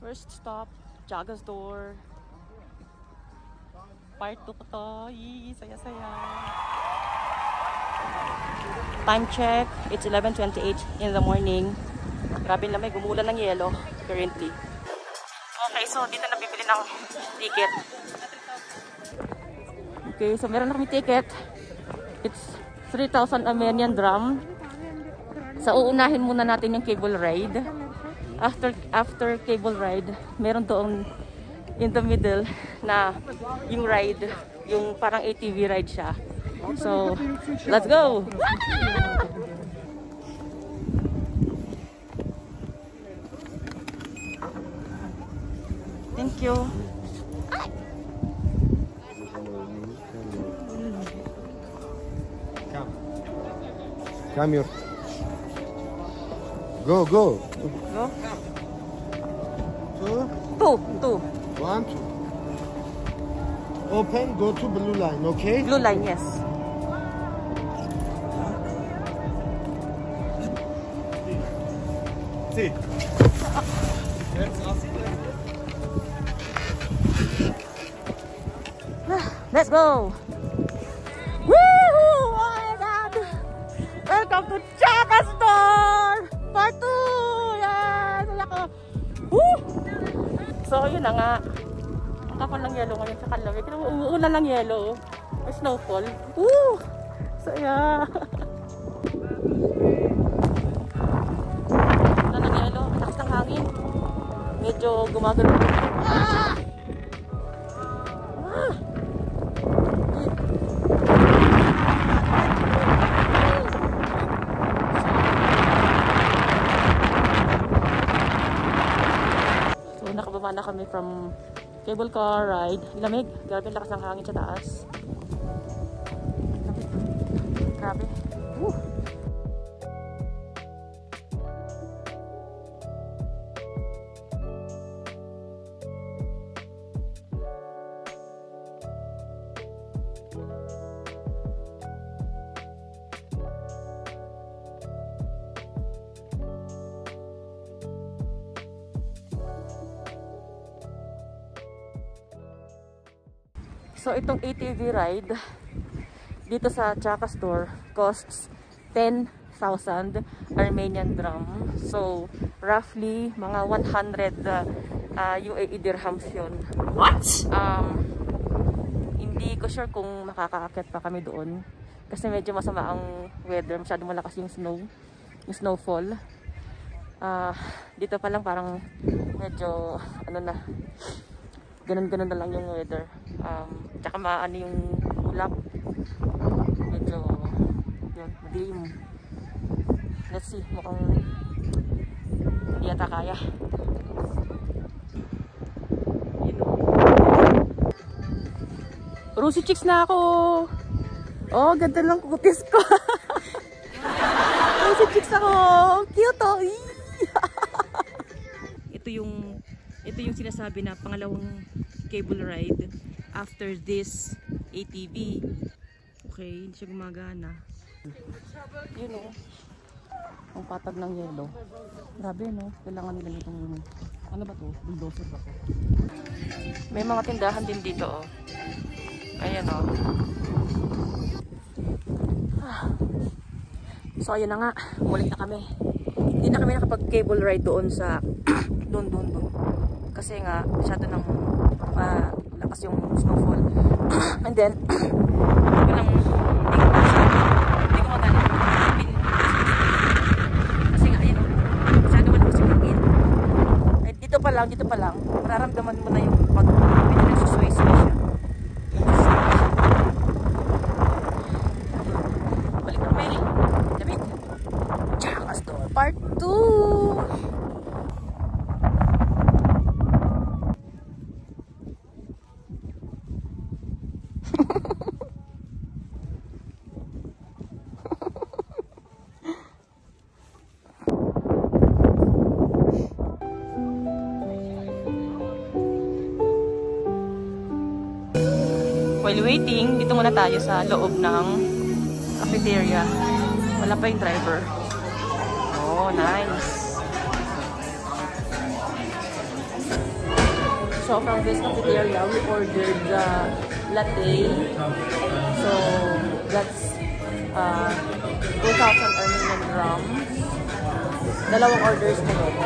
First stop, Jaga Store. Part 2 ko to. Saya-saya. Time check. It's 11:28 in the morning. Grabe na may gumulan ng yelo currently. Okay, so dito na bibili ng ticket. Okay, so meron na kami ticket. It's 3,000 Armenian dram. So uunahin muna natin yung cable ride. After cable ride, meron doon in the middle na yung ride, yung parang ATV ride siya. So, let's go! Thank you. Come here. Go. Go? Two. 1, 2. Open, go to blue line, okay? Blue line, yes. See. Let's go! Woohoo! Oh my God! Welcome to Jaga Store! Part 2! Yes! Ako! Woo! So, yun na nga. Ang kapal ng yelo ngayon sa Kalawig. Umuulan ng yelo. May snowfall. Woo! Saya! Umuulan ng yelo. Lakas ng hangin. Medyo gumagano. Ah! Nakababa na kami from cable car ride. Lamig. Grabe ang lakas ng hangin sa taas. Grabe. Woo! So itong ATV ride dito sa Jaga Store costs 10,000 Armenian dram. So roughly mga 100 UAE dirhams yun. What? Hindi ko sure kung makakaakyat pa kami doon kasi medyo masama ang weather, masyado malakas yung snowfall. Dito pa lang parang medyo ano na, ganun-ganun na lang yung weather. Tsaka maano yung ulap. Medyo yun, madilim. Let's see, mukhang hindi yata kaya. Rosy chicks na ako! Oh, ganda lang kutis ko! Rosy chicks ako! Cute oh! Ito yung sinasabi na pangalawang cable ride after this ATV. Okay, hindi siya gumagana. Yun o. Ang patag ng yelo. Grabe no. Kailangan nila nitong ano ba to? Bulldozer ba to? May mga tindahan din dito o. Ayan o. So ayun na nga. Umulit na kami. Hindi na kami nakapag cable ride doon sa doon. Kasi nga masyado nang lakas yung snowfall. And then hindi ko magana. Kasi nga ayun, masyado malakas yung hangin. Dito pa lang mararamdaman mo na yung pag pinagsusway-sway siya. Balik kami. Lamig. Jaga Store Part 2. While waiting, dito muna tayo sa loob ng cafeteria. Wala pa yung driver. Oh, nice. So from this cafeteria, we ordered the latte. So that's 2,000 Armenian grams. Dalawang orders na yun.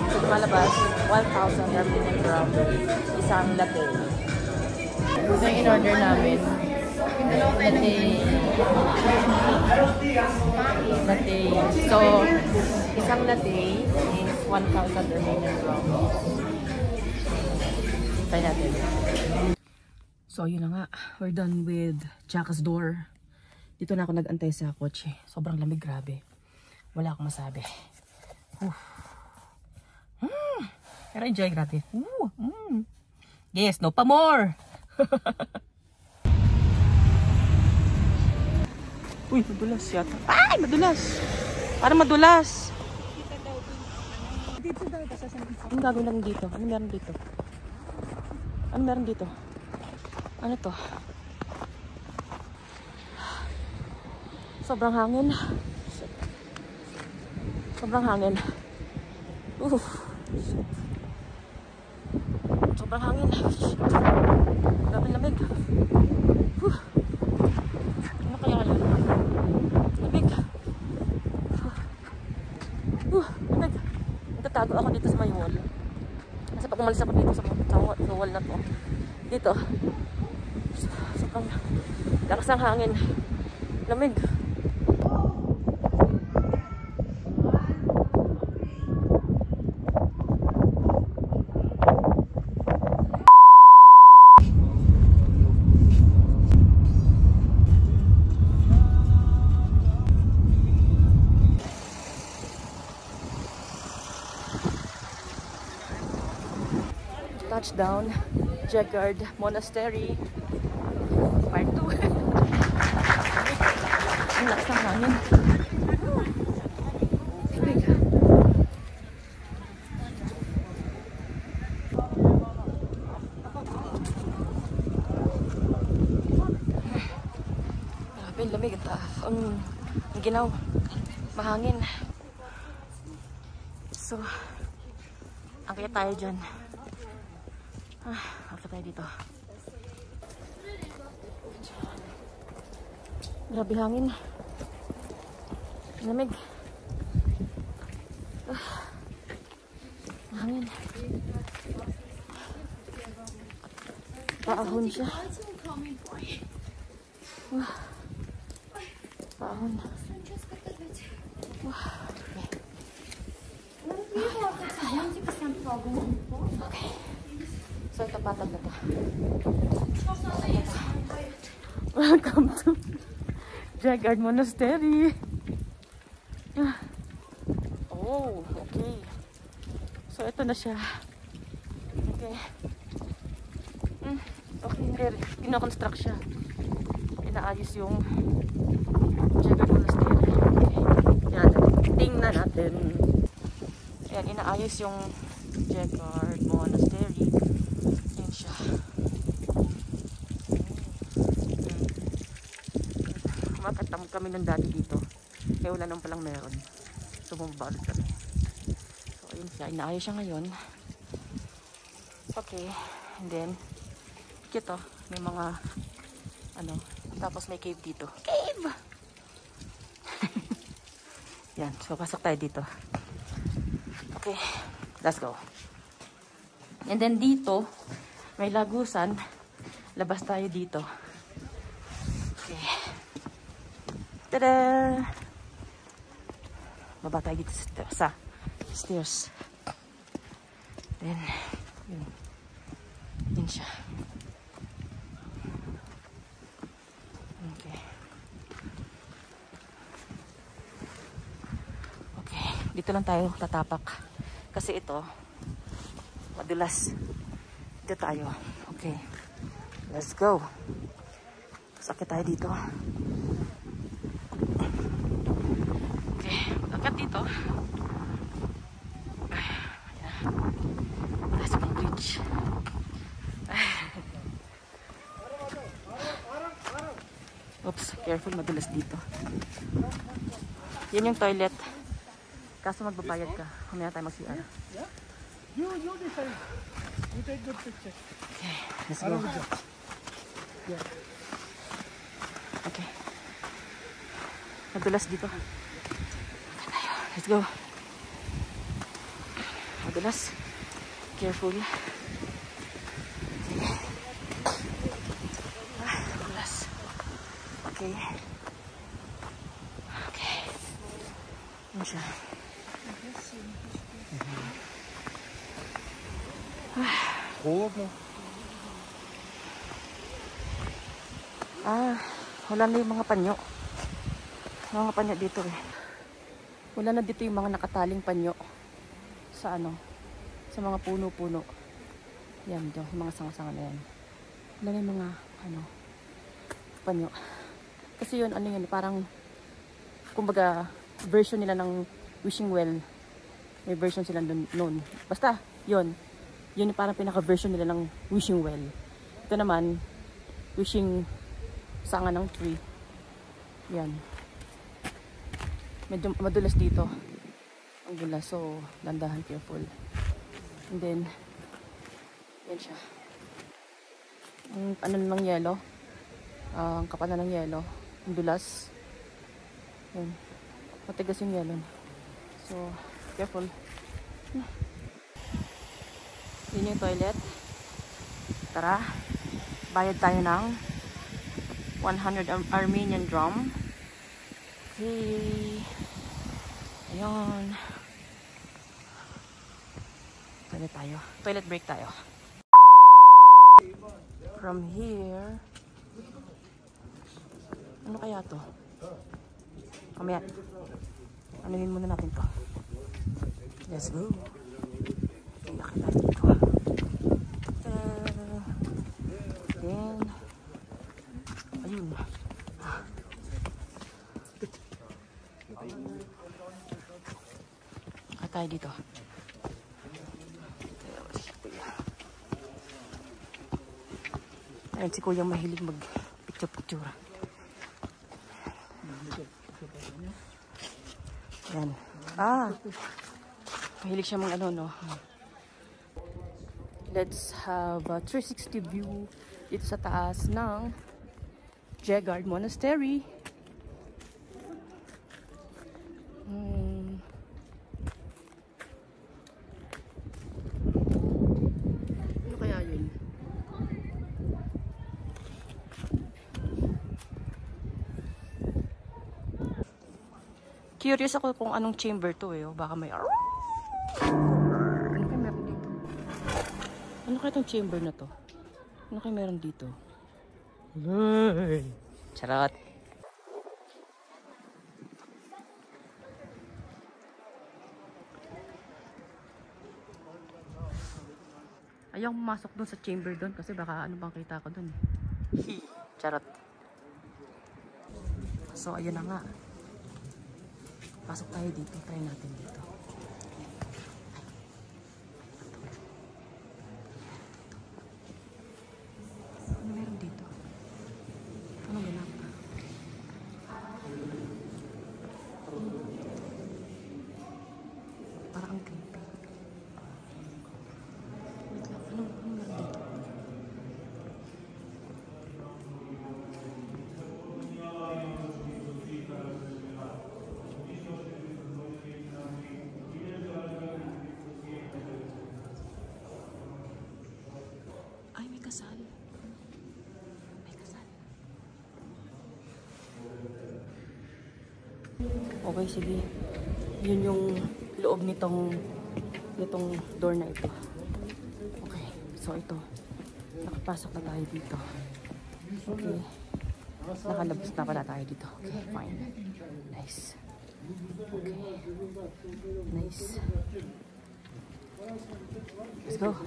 So lumalabas 1,000 Armenian grams isang latte. Ito yung in-order namin. Latte. So isang latte is 1,000 Armenian grams. Try natin. So yun na nga. We're done with Jack's door. Dito na ako nag-antay sa kotse. Sobrang lamig, grabe. Wala akong masabi. Pero enjoy, grabe. Yes, no pa more! Uy, madulas yata. Ay, madulas! Parang madulas! Anong gagawin lang dito? Ano meron dito? Ano meron dito? Ano to? Sobrang hangin. Sobrang hangin. Sobrang hangin. Grabe lamig. Ano kaya yun? Lamig. Lamig. Nagtatago ako dito sa may wall. Kasi pag umalis ako dito sa wall na to, dito, sobrang lakas ng hangin. Lamig. Touchdown, Jagard Monastery, part 2. Ang lakas ng hangin. Grabe, lamig. Ang ginaw. Mahangin. So, ang kaya tayo dyan. After tayo dito. Grabe hangin. Lamig. Hangin. Paahon siya. Paahon. Okay. So, ito patag na to. Welcome to Jagard Monastery. Oh, okay. So, ito na siya. Okay. Okay, pinakonstruct siya. Inaayos yung Jagard Monastery. Okay. Yan, tingnan natin. Ayan, inaayos yung Jagard Monastery. Yan siya. Kumakatamog kami ng dati dito. Kaya wala nang palang meron. So, bumabalot kami. So, ayun siya. Inaayos siya ngayon. Okay. And then, cute oh. May mga, ano, tapos may cave dito. Cave! Yan. So, pasok tayo dito. Okay. Let's go. And then dito, may lagusan. Labas tayo dito. Okay. Tada! Baba tayo dito sa stairs. Then, yun. Yun siya. Okay. Okay. Dito lang tayo tatapak. Kasi ito, madulas. Dito tayo. Okay. Let's go. Sakit tayo dito. Okay. Akit dito. Ayan. Wala sa pang bridge. Oops. Careful. Madulas dito. Yan yung toilet. Kaso magbabayad ka. Kumaya tayo mag-CR. You decide. take good picture. Okay, let's go. Yeah. Okay. Madulas dito. Let's go. Madulas. Careful. Okay. Madulas. Okay. Okay. Ano siya? Холодно. Wala na yung mga panyo. Mga panyo dito eh. Wala na dito yung mga nakataling panyo. Sa ano? Sa mga puno-puno. Yan, dyan. Yung mga sanga-sanga na yan. Wala na yung mga, ano, panyo. Kasi yun, ano yun, parang, kumbaga, version nila ng wishing well. May version sila nun. Basta, yun. Yun yung parang pinaka-version nila ng wishing well. Ito naman, wishing sanga ng tree. Yan. Medyo madulas dito. Ang dulas. So, dandahan, careful. And then, yan siya. Ang ano ng yelo. Ang kapal na ng yelo. Ang dulas. Yan. Matigas yung yelo. So, careful. Yun yung toilet. Tara. Bayad tayo ng 100 Armenian drum. Okay. Ayun. Toilet tayo. Toilet break tayo. From here. Ano kaya to? Mamaya. Anuhin muna natin to. Let's go. Iyakin tayo dito. Then, ayun. Tayo dito. Ayun si Kuya mahilig mag picture-picture. Yan. Mahilig siya mga ano, no? Let's have a 360 view dito sa taas ng Jegard Monastery. Ano kaya yun? Curious ako kung anong chamber to eh. Baka may ano kaya meron dito? Ano kaya itong chamber na to? Ano kaya meron dito? Charot! Ayaw pumasok dun sa chamber dun kasi baka ano bang kita ko dun. Charot! So ayun na nga. Pasok tayo dito. Try natin dito. Ano meron dito? Ano ganap? Parang ang creepy. Wait lang. Ano meron dito? Ay, may kasal. May kasal. Okay, sige. Yun yung loob nitong door na ito. Okay, so ito. Nakapasok na tayo dito. Okay. Nakalabas na pala tayo dito. Okay, fine. Nice. Okay. Nice. Let's go.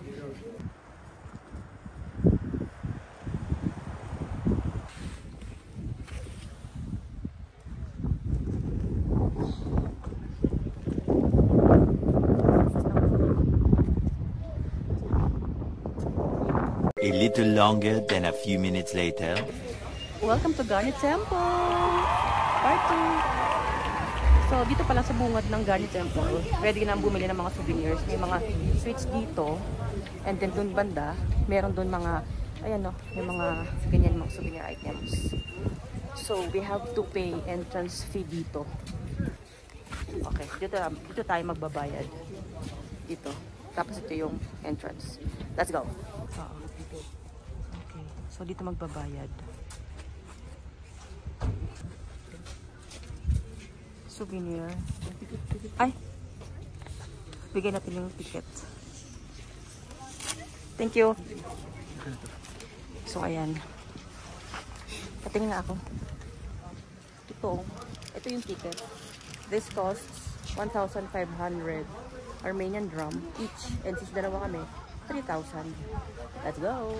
A little longer than a few minutes later. Welcome to Garnet Temple! Part 2! So, dito pala sa bungad ng Garnet Temple, pwede na bumili ng mga souvenirs. May mga sweets dito. And then dun banda, meron dun mga, ayan no, may mga ganyan mga souvenir items. So, we have to pay entrance fee dito. Okay, dito tayo magbabayad. Dito. Tapos ito yung entrance. Let's go. Okay. So, dito magbabayad. Souvenir. Ay! Bigay natin yung ticket. Thank you. So, ayan. Patingin na ako. Ito yung ticket. This costs 1,500 Armenian drum each. And since dalawa kami, 3,000. Let's go!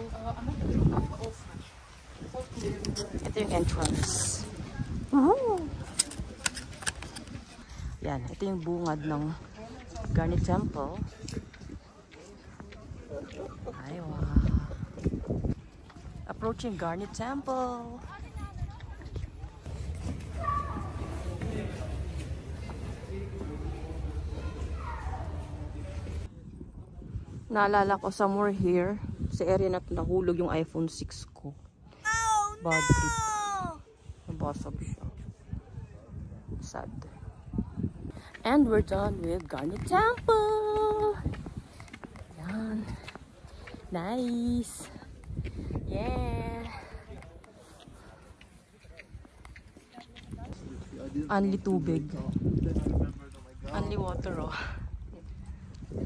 Ito yung entrance. Woohoo! Yan, ito yung bungad ng Garnet Temple. Ay, wow. Approaching Garnet Temple. Naalala ko somewhere here, sa area na nahulog yung iPhone 6 ko. Bad trip. Nabasag siya. Sad. And we're done with Garnet Temple. Yan. Nice. Yeah. Only tubig. Only water, oh.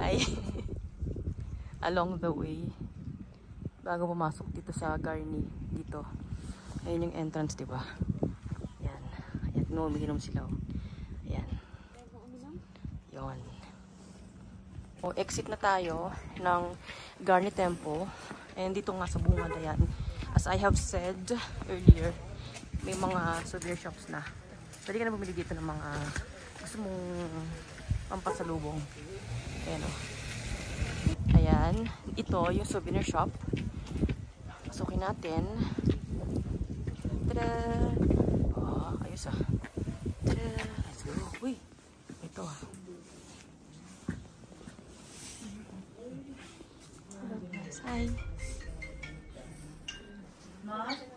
Ay. Along the way. Bago pumasok dito sa Garni. Dito. Ayun yung entrance, diba? Yan. Ayan. No, umiinom sila, oh. Ayan. Yon. O, exit na tayo ng Garnet Temple. And dito nga sa bungad, ayan. As I have said earlier, may mga souvenir shops na. Pwede ka na bumili dito ng mga gusto mong pampasalubong. Ayan o. Ayan. Ito yung souvenir shop. Pasukin natin. Tada! Oh, ayos ah. Tada! Let's go. Uy! Ito ah. Hi.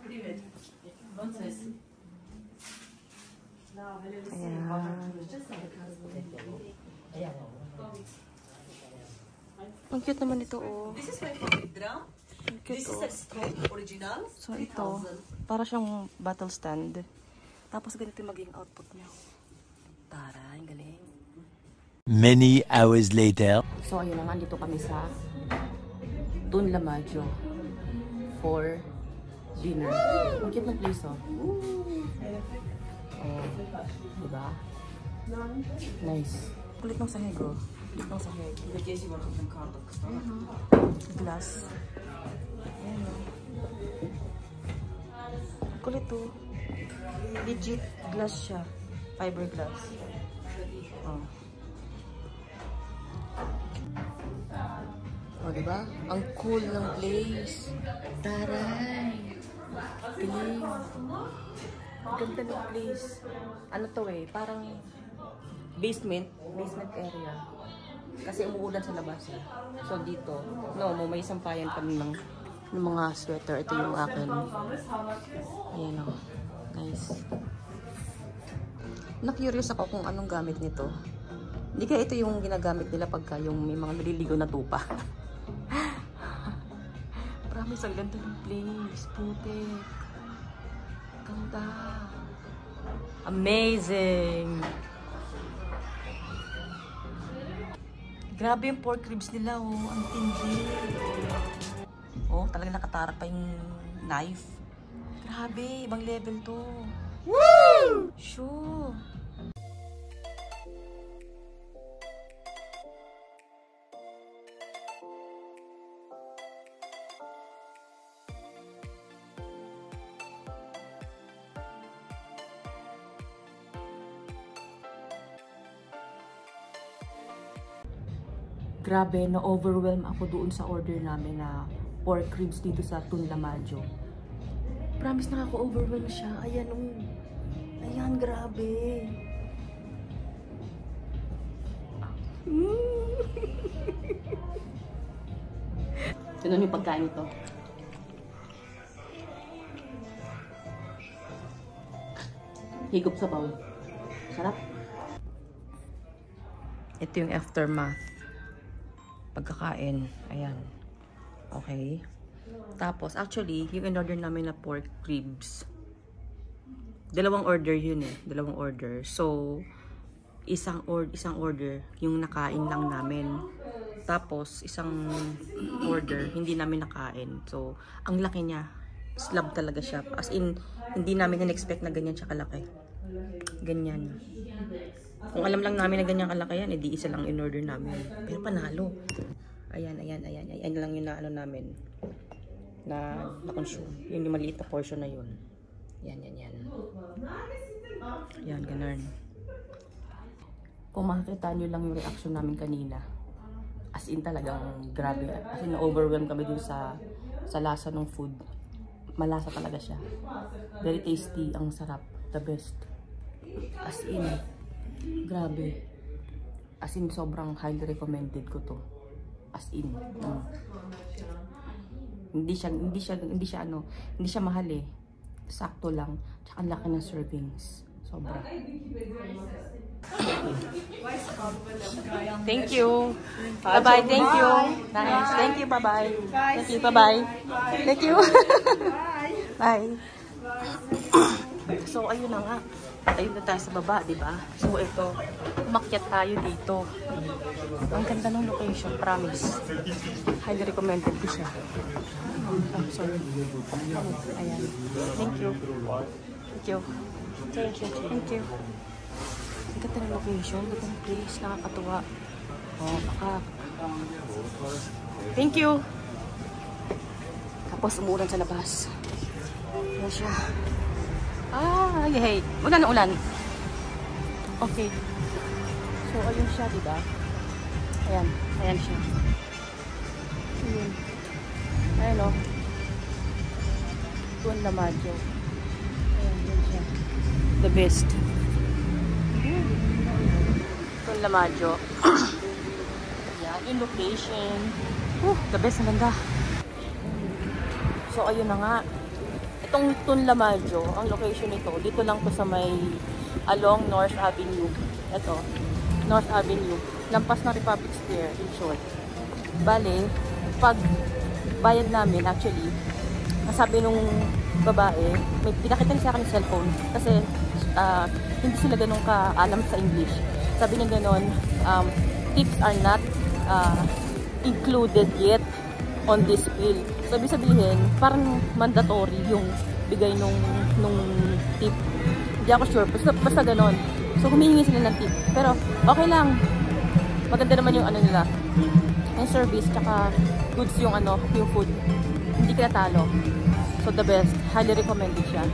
Привет. Ayan. Ang cute naman ito, oh. This is my favorite drum. Ang cute, This is oh. a scope original. So, ito. Para siyang battle stand. Tapos ganito yung maging output niya. Tara, ang galing. Many hours later. So, ayun na nga. Dito kami sa Tunla Maggio for dinner. Ang cute ng place, oh. Oh, diba? Nice. Kulit ng sahig, oh. Kulit ng sahig. Glass. Ayan, oh. Kulit, oh. Legit glass siya. Fiberglass. Oh. O, diba? Ang cool ng place. Taray! Galing. Ang ganda ng place. Ano to eh? Parang basement area. Kasi umuulan sa labas eh. So dito, may sampayan kami ng mga sweater. Ito yung akin. Ayan o. Nice. Na-curious ako kung anong gamit nito. Hindi kaya ito yung ginagamit nila pagka yung may mga naliligo na tupa. Promise, ang ganda ng place. Putik. Ganda. Amazing. Grabe yung pork ribs nila, oh. Ang tindi. Oh, talagang nakatarak pa yung knife. Grabe, ibang level to. Woo! Sure. Grabe, na-overwhelm ako doon sa order namin na pork ribs dito sa Tunla Maggio. Promise, nakaka-overwhelm siya. Ayan, oh. Ayan, grabe. Ganun yung pagkain ito. Higop sa bowl. Sarap. Ito yung aftermath. Pagkakain. Ayan. Okay. Tapos, actually, yung in-order namin na pork ribs. Dalawang order yun eh. Dalawang order. So, isang order, yung nakain lang namin. Tapos, isang order, hindi namin nakain. So, ang laki niya. Slab talaga siya. As in, hindi namin na-expect na ganyan siya kalaki. Ganyan. Kung alam lang namin na ganyan kalaki yan, edi isa lang in-order namin. Pero panalo. Ayan. Ayan lang yung na ano namin. Na-consume. Yun yung maliit na portion na yun. Yan. Yan, ganun. Kung makikita nyo lang yung reaction namin kanina. As in talagang grabe. As in na-overwhelm kami dun sa lasa ng food. Malasa talaga siya. Very tasty. Ang sarap. The best. As in, grabe. As in, sobrang highly recommended ko to. As in. Hindi siya mahal eh. Sakto lang. Tsaka ang laki ng servings. Sobra. Thank you. Bye-bye. Thank you. Nice. Thank you. Bye-bye. Thank you. Bye-bye. Thank you. Bye. So, ayun na nga. Ayun na tayo sa baba, di ba? So, ito. Umakyat tayo dito. Ang ganda ng location, promise. Highly recommended ko siya. Oh, sorry. Ayan. Thank you. Thank you. Thank you. Ang ganda ng location. Ang ganda ng place. Nakakatuwa. Oh, baka. Thank you. Tapos, umuulan sa labas. Ayan siya. Yay. Ulan na ulan. Okay. So, ayun siya, diba? Ayan siya. Ayan o. Tuan Lamadjo. Ayan siya. The best. Tuan Lamadjo. Ayan, yung location. The best, ang ganda. So, ayun na nga. Itong Tuan Lamadjo, ang location nito, dito lang to sa may along North Avenue. Ito, North Avenue. Lampas ng Republic Square, in short. Bale, pag bayad namin, actually, nasabi nung babae, may pinakita niya sa akin ng cellphone. Kasi, hindi sila ganun ka-alam sa English. Sabi niya ganun, tips are not included yet on this bill. So, sabihin, parang mandatory yung bigay nung tip. Hindi ako sure. Basta ganon. So, humihingi sila ng tip. Pero, okay lang. Maganda naman yung ano nila. Yung service, tsaka goods yung food. Hindi ka natalo. So, the best. Highly recommended siya.